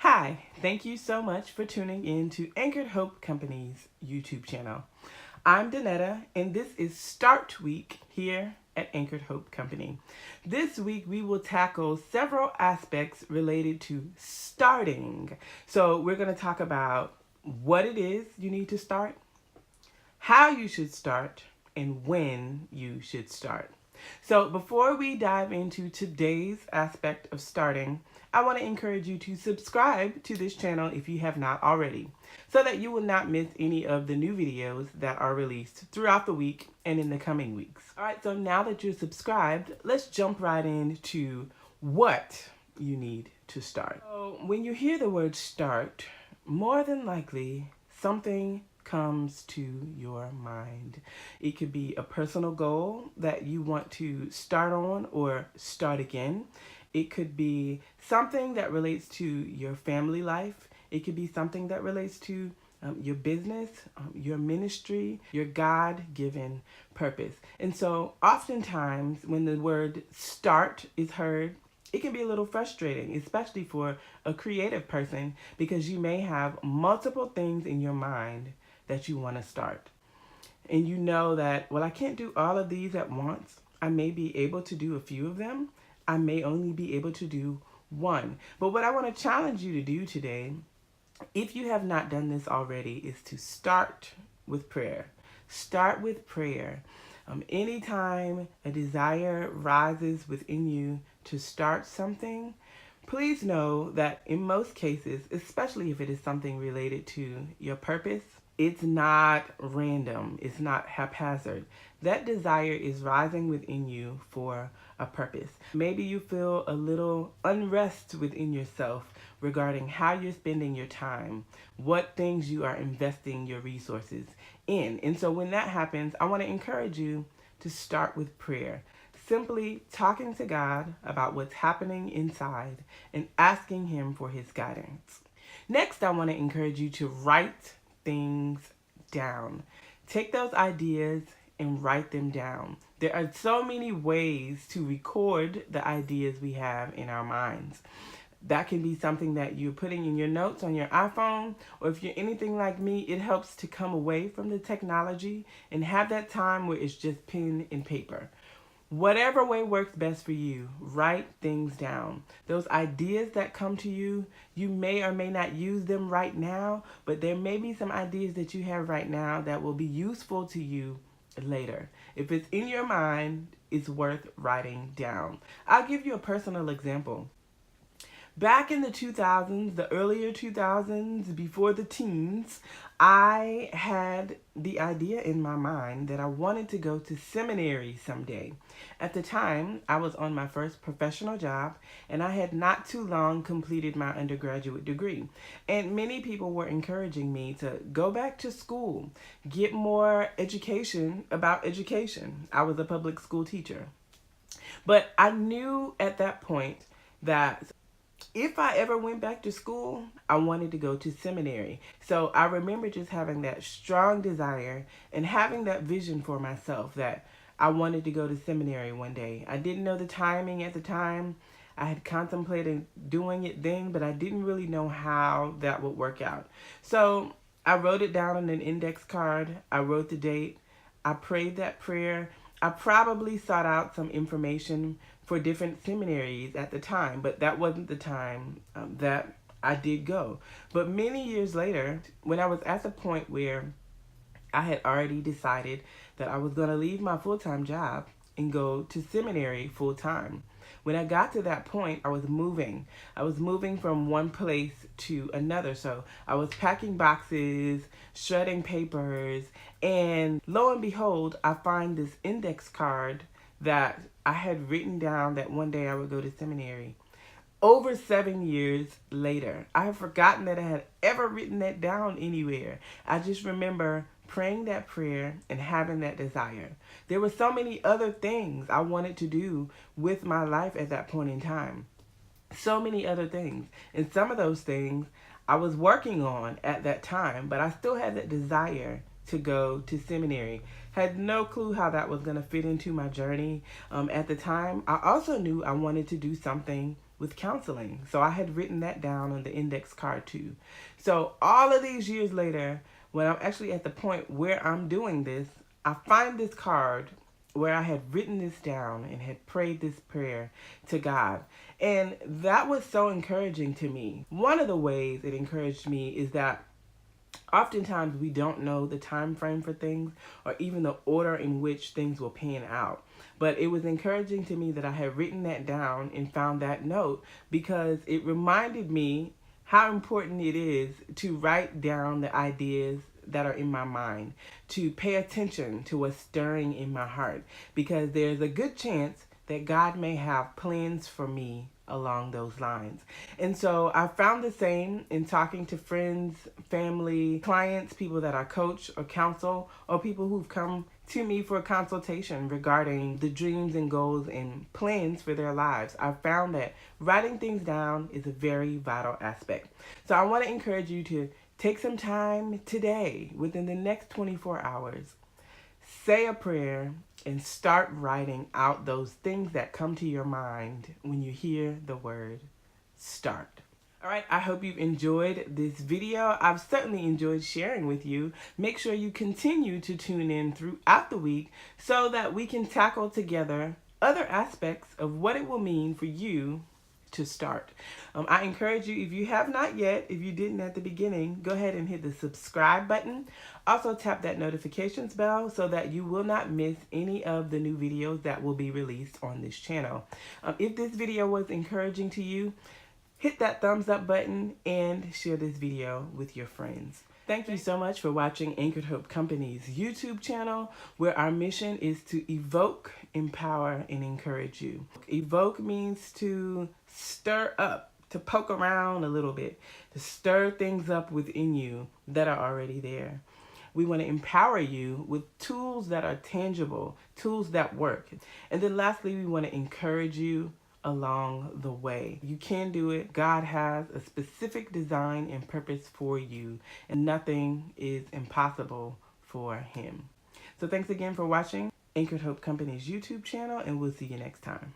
Hi, thank you so much for tuning in to Anchored Hope Company's YouTube channel. I'm Danetta, and this is Start Week here at Anchored Hope Company. This week we will tackle several aspects related to starting. So we're going to talk about what it is you need to start, how you should start, and when you should start. So before we dive into today's aspect of starting, I want to encourage you to subscribe to this channel if you have not already, so that you will not miss any of the new videos that are released throughout the week and in the coming weeks. All right, so now that you're subscribed, let's jump right into what you need to start. So when you hear the word start, more than likely something comes to your mind. It could be a personal goal that you want to start on or start again. It could be something that relates to your family life. It could be something that relates to your business, your ministry, your God-given purpose. And so oftentimes when the word start is heard, it can be a little frustrating, especially for a creative person, because you may have multiple things in your mind that you want to start. And you know that, well, I can't do all of these at once. I may be able to do a few of them. I may only be able to do one. But what I want to challenge you to do today, if you have not done this already, is to start with prayer. Start with prayer. Anytime a desire rises within you to start something, please know that in most cases, especially if it is something related to your purpose, it's not random. It's not haphazard. That desire is rising within you for a purpose. Maybe you feel a little unrest within yourself regarding how you're spending your time, what things you are investing your resources in. And so when that happens, I want to encourage you to start with prayer. Simply talking to God about what's happening inside and asking Him for His guidance. Next, I want to encourage you to write things down. Take those ideas and write them down. There are so many ways to record the ideas we have in our minds. That can be something that you're putting in your notes on your iPhone, or if you're anything like me, it helps to come away from the technology and have that time where it's just pen and paper. Whatever way works best for you, write things down. Those ideas that come to you, you may or may not use them right now, but there may be some ideas that you have right now that will be useful to you later. If it's in your mind, it's worth writing down. I'll give you a personal example. Back in the 2000s, the earlier 2000s, before the teens, I had the idea in my mind that I wanted to go to seminary someday. At the time, I was on my first professional job, and I had not too long completed my undergraduate degree. And many people were encouraging me to go back to school, get more education about education. I was a public school teacher. But I knew at that point that if I ever went back to school, I wanted to go to seminary. So I remember just having that strong desire and having that vision for myself that I wanted to go to seminary one day. I didn't know the timing at the time. I had contemplated doing it then, but I didn't really know how that would work out. So I wrote it down on an index card. I wrote the date. I prayed that prayer. I probably sought out some information for different seminaries at the time, but that wasn't the time that I did go. But many years later, when I was at the point where I had already decided that I was going to leave my full-time job and go to seminary full-time. When I got to that point, I was moving. I was moving from one place to another. So I was packing boxes, shredding papers, and lo and behold, I find this index card that I had written down that one day I would go to seminary. Over 7 years later, I have forgotten that I had ever written that down anywhere. I just remember praying that prayer and having that desire. There were so many other things I wanted to do with my life at that point in time. So many other things. And some of those things I was working on at that time, but I still had that desire to go to seminary. Had no clue how that was going to fit into my journey at the time. I also knew I wanted to do something with counseling. So I had written that down on the index card too. So all of these years later, when I'm actually at the point where I'm doing this, I find this card where I had written this down and had prayed this prayer to God. And that was so encouraging to me. One of the ways it encouraged me is that oftentimes we don't know the time frame for things or even the order in which things will pan out. But it was encouraging to me that I had written that down and found that note, because it reminded me how important it is to write down the ideas that are in my mind, to pay attention to what's stirring in my heart, because there's a good chance that God may have plans for me along those lines. And so I found the same in talking to friends, family, clients, people that I coach or counsel, or people who've come to me for a consultation regarding the dreams and goals and plans for their lives. I found that writing things down is a very vital aspect. So I want to encourage you to take some time today, within the next 24 hours, say a prayer and start writing out those things that come to your mind when you hear the word start. All right, I hope you've enjoyed this video. I've certainly enjoyed sharing with you. Make sure you continue to tune in throughout the week so that we can tackle together other aspects of what it will mean for you to start. I encourage you, if you have not yet, if you didn't at the beginning, go ahead and hit the subscribe button. Also tap that notifications bell so that you will not miss any of the new videos that will be released on this channel. If this video was encouraging to you, hit that thumbs up button and share this video with your friends. Thank you so much for watching Anchored Hope Company's YouTube channel, where our mission is to evoke, empower, and encourage you. Evoke means to stir up, to poke around a little bit, to stir things up within you that are already there. We want to empower you with tools that are tangible, tools that work. And then lastly, we want to encourage you along the way. You can do it. God has a specific design and purpose for you, and nothing is impossible for him. So thanks again for watching Anchored Hope Company's YouTube channel, and we'll see you next time.